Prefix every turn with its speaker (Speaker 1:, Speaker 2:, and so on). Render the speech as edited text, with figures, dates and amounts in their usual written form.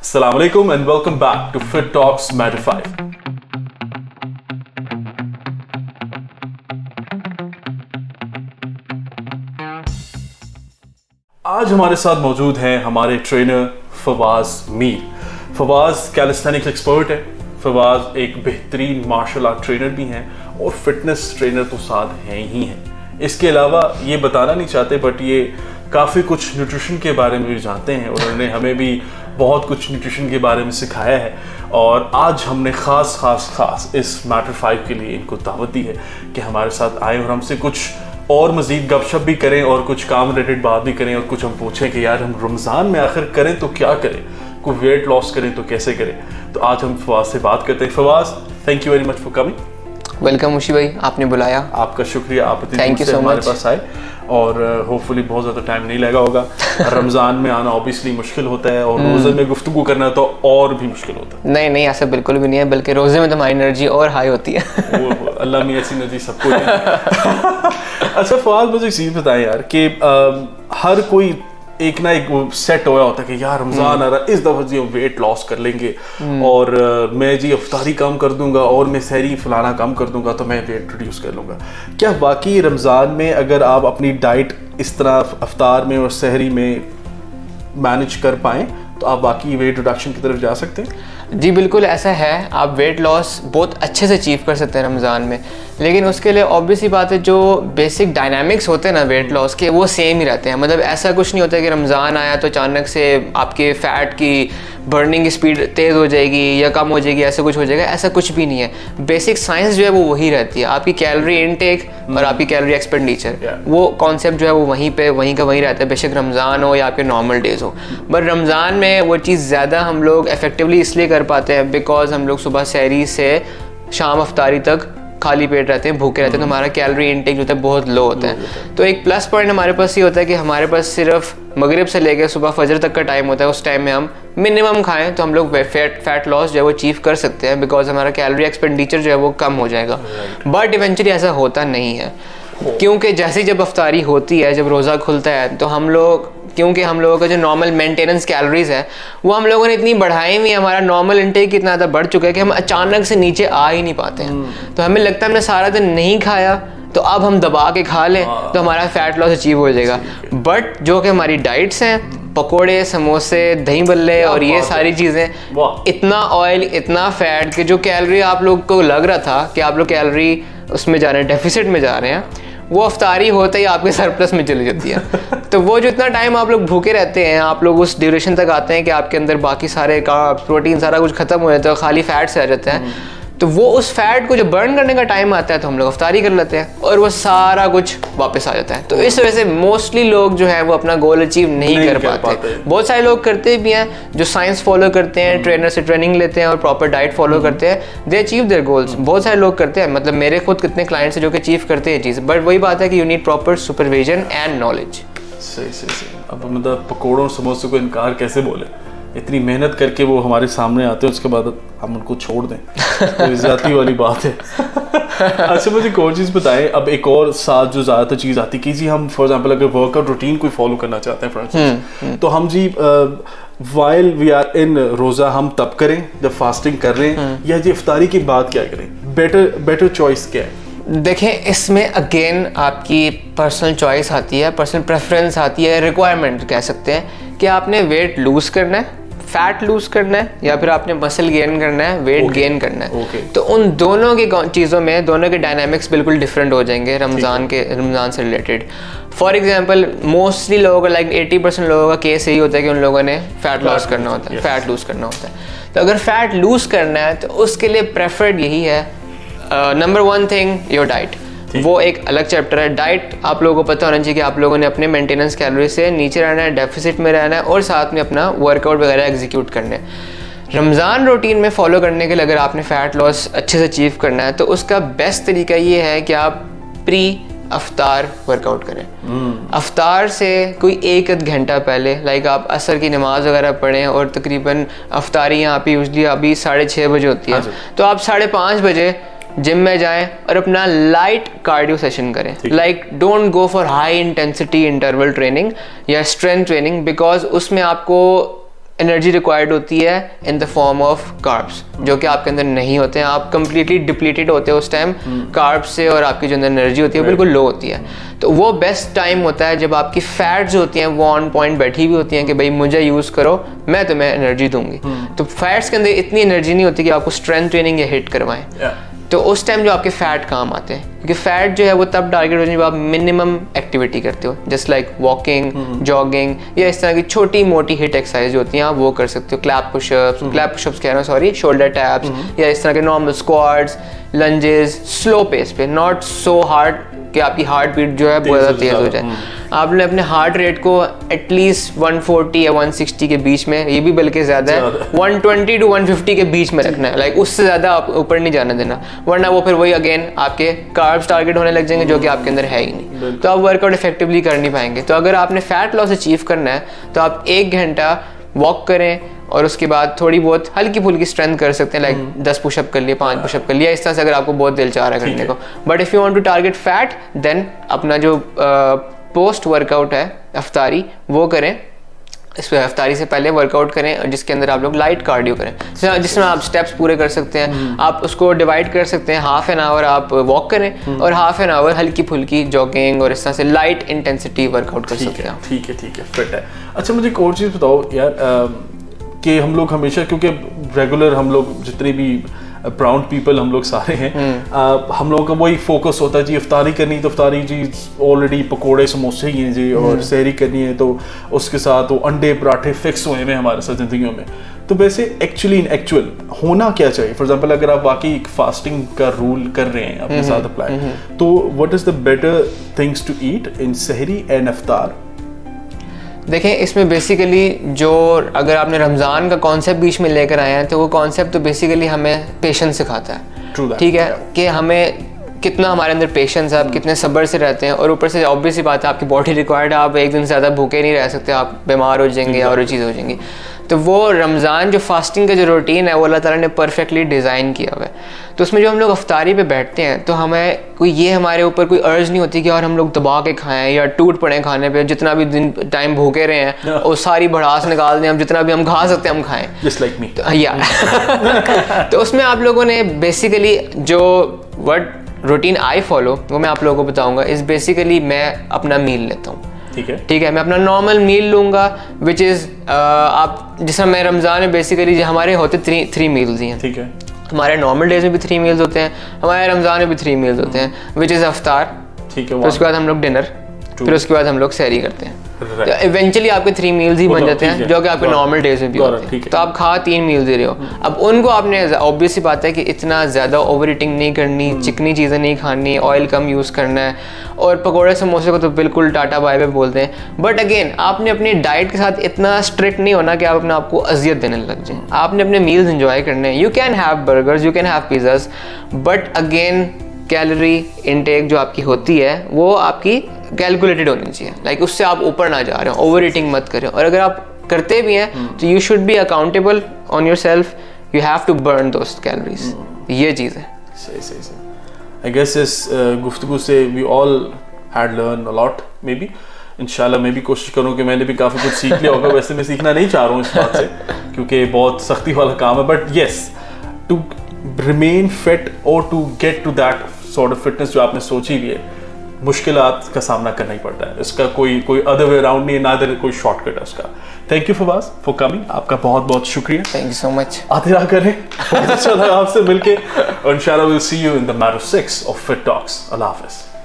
Speaker 1: Assalamu alaikum and welcome back to Fit Talks Matter 5. आज हमारे साथ मौजूद हैं हमारे trainer Fawaz Mir. Fawaz calisthenics expert है। फवाज एक बेहतरीन मार्शल आर्ट ट्रेनर भी हैं और फिटनेस ट्रेनर तो साथ हैं ही हैं। इसके अलावा ये बताना नहीं चाहते बट ये काफ़ी कुछ न्यूट्रिशन के बारे में भी जानते हैं। उन्होंने हमें भी बहुत कुछ न्यूट्रिशन के बारे में सिखाया है और आज हमने ख़ास इस मैटर 5 के लिए इनको दावत दी है कि हमारे साथ आए और हमसे कुछ और मज़ीद गपशप भी करें और कुछ काम रिलेटेड बात भी करें और कुछ हम पूछें कि यार हम रमज़ान में आखिर करें तो क्या करें, कोई वेट लॉस करें तो कैसे करें। तो आज हम फवाज से बात करते हैं। Fawaz, thank you very much for coming.
Speaker 2: Welcome Mushi भाई, आपने बुलाया।
Speaker 1: आपका शुक्रिया, आप
Speaker 2: थैंक यू सो
Speaker 1: हमारे
Speaker 2: मच।
Speaker 1: पास आए और होपफुली बहुत ज़्यादा टाइम नहीं लगा होगा। रमज़ान में आना ऑब्वियसली मुश्किल होता है और रोज़े में गुफ्तगू करना तो और भी मुश्किल होता है।
Speaker 2: नहीं ऐसा बिल्कुल भी नहीं है, बल्कि रोज़े में तो हमारी एनर्जी और हाई होती है।
Speaker 1: वो अल्लाह में ऐसी एनर्जी सबको अच्छा फवाद, मुझे एक चीज़ बताएं यार कि हर कोई एक ना एक वो सेट होया होता है कि यार रमज़ान आ रहा है, इस दफ़ा जी हम वेट लॉस कर लेंगे और मैं जी इफ्तारी कम कर दूंगा और मैं सहरी फलाना कम कर दूंगा तो मैं वेट रिड्यूस कर लूँगा। क्या वाकई रमज़ान में अगर आप अपनी डाइट इस तरह इफ्तार में और सहरी में मैनेज कर पाएँ तो आप वाकई वेट रिडक्शन की तरफ जा सकते हैं?
Speaker 2: जी बिल्कुल ऐसा है। आप वेट लॉस बहुत अच्छे से अचीव कर सकते हैं रमज़ान में, लेकिन उसके लिए ऑब्वियस ही बात है जो बेसिक डायनामिक्स होते हैं ना वेट लॉस के, वो सेम ही रहते हैं। मतलब ऐसा कुछ नहीं होता कि रमज़ान आया तो अचानक से आपके फ़ैट की बर्निंग स्पीड तेज़ हो जाएगी या कम हो जाएगी, ऐसा कुछ हो जाएगा, ऐसा कुछ भी नहीं है। बेसिक साइंस जो है वो वही रहती है। आपकी कैलोरी इनटेक और आपकी कैलोरी एक्सपेंडिचर, वो कॉन्सेप्ट जो है वो वहीं का वहीं रहता है, बेशक रमज़ान हो या आपके नॉर्मल डेज हो। बट रमज़ान में वो चीज़ ज़्यादा हम लोग इफेक्टिवली इसलिए कर पाते हैं बिकॉज हम लोग सुबह सहरी से शाम अफ्तारी तक खाली पेट रहते हैं, भूखे रहते हैं, तो हमारा कैलोरी इनटेक जो होता है बहुत लो होता है। तो एक प्लस पॉइंट हमारे पास ये होता है कि हमारे पास सिर्फ मगरिब से लेकर सुबह फजर तक का टाइम होता है। उस टाइम में हम मिनिमम खाएं तो हम लोग फैट लॉस जो है वो अचीव कर सकते हैं बिकॉज हमारा कैलोरी एक्सपेंडिचर जो है वो कम हो जाएगा। बट इवेंचुअली ऐसा होता नहीं है, क्योंकि जैसे जब अफ्तारी होती है, जब रोज़ा खुलता है, तो हम लोगों का जो नॉर्मल मेंटेनेंस कैलोरीज है वो हम लोगों ने इतनी बढ़ाई हुई है, हमारा नॉर्मल इंटेक इतना ज़्यादा बढ़ चुका है कि हम अचानक से नीचे आ ही नहीं पाते हैं। तो हमें लगता है हमने सारा दिन नहीं खाया तो अब हम दबा के खा लें तो हमारा फैट लॉस अचीव हो जाएगा। बट जो कि हमारी डाइट्स हैं, पकोड़े, समोसे, दही बल्ले और ये सारी चीज़ें, इतना ऑयल, इतना फैट कि जो कैलोरी आप लोग को लग रहा था कि आप लोग कैलोरी उसमें जा रहे हैं, डेफिसिट में जा रहे हैं, वो अफ्तारी होते ही आपके सरप्लस में चली जाती है। तो वो जो इतना टाइम आप लोग भूखे रहते हैं, आप लोग उस ड्यूरेशन तक आते हैं कि आपके अंदर बाकी सारे कार्ब्स, प्रोटीन, सारा कुछ खत्म हो जाता है, खाली फैट से आ जाता है। तो वो उस फैट को जब बर्न करने का टाइम आता है तो हम लोग अफ्तारी कर लेते हैं और वो सारा कुछ वापस आ जाता है। तो इस वजह से मोस्टली लोग जो है वो अपना गोल अचीव नहीं कर पाते। बहुत सारे लोग करते भी हैं जो साइंस फॉलो करते हैं, ट्रेनर से ट्रेनिंग लेते हैं और प्रॉपर डाइट फॉलो करते हैं, दे अचीव देयर गोल्स। बहुत सारे लोग करते हैं, मतलब मेरे खुद कितने क्लाइंट्स हैं जो कि अचीव करते हैं चीज़। बट वही बात है कि you need proper supervision and knowledge.
Speaker 1: सही। अब मतलब पकौड़ों और समोसे को इनकार कैसे बोले, इतनी मेहनत करके वो हमारे सामने आते हैं, उसके बाद हम उनको छोड़ दें तो इज्जती वाली बात है। अच्छा मुझे एक और चीज़ बताएं। अब एक और साथ जो ज़्यादातर चीज़ आती कि जी हम फॉर एग्जांपल अगर वर्कआउट रूटीन कोई फॉलो करना चाहते हैं फॉर इंस्टेंस, तो हम जी वाइल वी आर इन रोज़ा हम तब करें जब फास्टिंग कर रहे हैं, या जी इफ्तारी की बात क्या करें? बेटर चॉइस क्या है?
Speaker 2: देखें, इसमें अगेन आपकी पर्सनल चॉइस आती है, पर्सनल प्रेफरेंस आती है, रिक्वायरमेंट कह सकते हैं कि आपने वेट लूज़ करना है, फैट लूज़ करना है, या फिर आपने मसल गेन करना है, वेट गेन करना है। तो उन दोनों की चीज़ों में दोनों के डायनामिक्स बिल्कुल डिफरेंट हो जाएंगे रमज़ान से रिलेटेड। फॉर एग्जांपल मोस्टली लोगों का 80% लोगों का केस यही होता है कि उन लोगों ने फैट लॉस करना होता है, फैट लूज़ करना होता है। तो अगर फैट लूज़ करना है तो उसके लिए प्रेफर्ड यही है, नंबर 1 थिंग योर डाइट। वो एक अलग चैप्टर है। डाइट आप लोगों को पता होना चाहिए कि आप लोगों ने अपने मेंटेनेंस कैलोरी से नीचे रहना है, डेफिसिट में रहना है और साथ में अपना वर्कआउट वगैरह एग्जीक्यूट करना है। रमज़ान रूटीन में फॉलो करने के लिए अगर आपने फ़ैट लॉस अच्छे से अचीव करना है तो उसका बेस्ट तरीका ये है कि आप प्री अफ्तार वर्कआउट करें। अफ्तार से कोई 1 घंटा पहले, लाइक आप असर की नमाज वगैरह पढ़ें और तकरीबन अफ्तारी यहाँ पे यूजली अभी 6:30 बजे होती है, तो आप 5:30 बजे जिम में जाएं और अपना लाइट कार्डियो सेशन करें। Like don't go for high intensity interval training या स्ट्रेंथ ट्रेनिंग, बिकॉज उसमें आपको एनर्जी रिक्वायर्ड होती है in the form of carbs, जो कि आपके अंदर नहीं होते हैं। आप कंप्लीटली डिप्लीटेड होते हो उस टाइम कार्ब्स से, और आपकी जो अंदर एनर्जी होती है बिल्कुल लो होती है। तो वो बेस्ट टाइम होता है जब आपकी फैट्स होती हैं वो ऑन पॉइंट बैठी हुई होती हैं कि भाई मुझे यूज़ करो, मैं तुम्हें एनर्जी दूंगी। तो फैट्स के अंदर इतनी एनर्जी नहीं होती कि आपको स्ट्रेंथ ट्रेनिंग या हिट करवाएं। तो उस टाइम जो आपके फैट काम आते हैं, क्योंकि फैट जो है वो तब टारगेट होती है जब आप मिनिमम एक्टिविटी करते हो, जस्ट लाइक वॉकिंग, जॉगिंग, या इस तरह की छोटी मोटी हिट एक्सरसाइज होती हैं, आप वो कर सकते हो। क्लैप पुशअप्स कह रहा हूँ, सॉरी, शोल्डर टैप्स, या इस तरह के normal squats, lunges, slow pace पे, नॉट सो हार्ड कि आपकी हार्ट बीट जो है बहुत ज़्यादा तेज़ हो जाए। आपने अपने हार्ट रेट को एटलीस्ट 140 या 160 के बीच में, ये भी बल्कि ज़्यादा है, 120 to 150 के बीच में रखना है। लाइक उससे ज़्यादा आप ऊपर नहीं जाने देना, वरना वो फिर वही अगेन आपके कार्ब्स टारगेट होने लग जाएंगे, जो कि आपके अंदर है ही नहीं। तो आप वर्कआउट इफेक्टिवली कर नहीं पाएंगे। तो अगर आपने फैट लॉस अचीव करना है तो आप 1 घंटा वॉक करें, और उसके बाद थोड़ी बहुत हल्की फुल्की स्ट्रेंथ कर सकते हैं, लाइक 10 पुशअप कर लिए, 5 पुशअप कर लिया, इस तरह से, अगर आपको बहुत दिल चाह रहा है करने को। But if you want to target fat, then अपना जो पोस्ट वर्कआउट है अफ्तारी, वो करें। इस अफ्तारी से पहले वर्कआउट करें, जिसके अंदर आप लोग लाइट कार्डियो करें, जिसमें आप स्टेप्स पूरे कर सकते हैं। आप उसको डिवाइड कर सकते हैं, हाफ एन आवर आप वॉक करें और हाफ एन आवर हल्की फुल्की जॉगिंग, और इस तरह से लाइट इंटेंसिटी वर्कआउट कर सकते हैं।
Speaker 1: ठीक है, फिट है। अच्छा, मुझे एक और चीज़ बताओ यार, कि हम लोग हमेशा, क्योंकि रेगुलर हम लोग जितने भी ब्राउन पीपल हम लोग सारे हैं, हम लोगों का वही फोकस होता है जी, इफ्तारी करनी तो इफ्तारी जी ऑलरेडी पकोड़े समोसे ही हैं जी, और सहरी करनी है तो उसके साथ वो अंडे पराठे फिक्स हुए हैं हमारे साथ ज़िंदगियों में। तो वैसे एक्चुअल होना क्या चाहिए? फॉर एग्जांपल, अगर आप वाकई एक फास्टिंग का रूल कर रहे हैं अपने साथ अप्लाई, तो what is the better things to eat in सहरी एंड इफ्तार?
Speaker 2: देखें, इसमें बेसिकली जो, अगर आपने रमज़ान का कॉन्सेप्ट बीच में लेकर आए हैं, तो वो कॉन्सेप्ट तो बेसिकली हमें पेशेंस सिखाता है। ठीक है, कि हमें कितना हमारे अंदर पेशेंस है, आप कितने सब्र से रहते हैं, और ऊपर से ऑब्वियस सी बात है आपकी बॉडी रिक्वायर्ड है, आप एक दिन ज़्यादा भूखे नहीं रह सकते, आप बीमार हो जाएंगे और चीज़ हो जाएंगी। तो वो रमज़ान जो फास्टिंग का जो रूटीन है वो अल्लाह ताला ने परफेक्टली डिज़ाइन किया हुआ है। तो उसमें जो हम लोग अफ्तारी पे बैठते हैं, तो हमें कोई ये हमारे ऊपर कोई अर्ज नहीं होती कि और हम लोग दबा के खाएं या टूट पड़े खाने पे, जितना भी दिन टाइम भूखे रहे हैं और सारी भड़ास निकाल दें, हम जितना भी हम खा सकते हैं हम खाएं,
Speaker 1: जस्ट लाइक मी।
Speaker 2: तो उसमें आप लोगों ने बेसिकली जो वर्ड रूटीन आई फॉलो, वो मैं आप लोगों को बताऊंगा। इस बेसिकली मैं अपना मील लेता हूँ, ठीक है, मैं अपना नॉर्मल मील लूँगा, विच इज़ आप, जिस मैं रमज़ान में बेसिकली हमारे होते 3 मील्स ही हैं। ठीक है, हमारे नॉर्मल डेज में भी 3 मील्स होते हैं, हमारे रमज़ान में भी 3 मील्स होते हैं, विच इज़ अफ्तार। ठीक है, फिर उसके बाद हम लोग डिनर, फिर उसके बाद हम लोग सहरी करते हैं। तो इवेंचुअली आपके 3 मील्स ही बन जाते हैं, जो कि आपके नॉर्मल डेज में भी होते हैं। तो आप खा 3 मील्स दे रहे हो। अब उनको आपने, ऑब्वियस सी बात है कि इतना ज़्यादा ओवर ईटिंग नहीं करनी, चिकनी चीज़ें नहीं खानी, ऑयल कम यूज़ करना है, और पकौड़े समोसे को तो बिल्कुल टाटा बाय बाय बोलते हैं। बट अगेन, आपने अपनी डाइट के साथ इतना स्ट्रिक्ट नहीं होना कि आप अपने आप को अजियत देने लग जाएं। आपने अपने मील्स इंजॉय करने हैं। You can have burgers, you can have pizzas, but again calorie intake जो आपकी होती है वो आपकी कैलकुलेटेड होनी चाहिए। लाइक उससे आप ऊपर ना जा रहे हो, ओवर ईटिंग मत करें। और अगर आप करते भी हैं तो you should be accountable on your self, you have to burn those calories. ये चीज़ है।
Speaker 1: सही। आई गेस इस गुफ्तगू से we all had learn a lot. Maybe इंशाल्लाह मैं भी कोशिश करूँ कि मैंने भी काफ़ी कुछ सीख लिया होगा। वैसे मैं सीखना नहीं चाह रहा हूँ इस बात से, क्योंकि बहुत सख्ती वाला काम है। But yes, to remain fit और to get to that sort of fitness जो आपने सोची भी है, मुश्किलात का सामना करना ही पड़ता है। इसका कोई अदर वे अराउंड नहीं है, ना इधर कोई शॉर्टकट है उसका। Thank you Fawaz for coming, आपका बहुत बहुत शुक्रिया।
Speaker 2: Thank you so much.
Speaker 1: आते रहा करें, बहुत अच्छा लगा आपसे मिलके। इंशाल्लाह will see you in the matter 6 of fit talks. अल्लाह हाफिज़।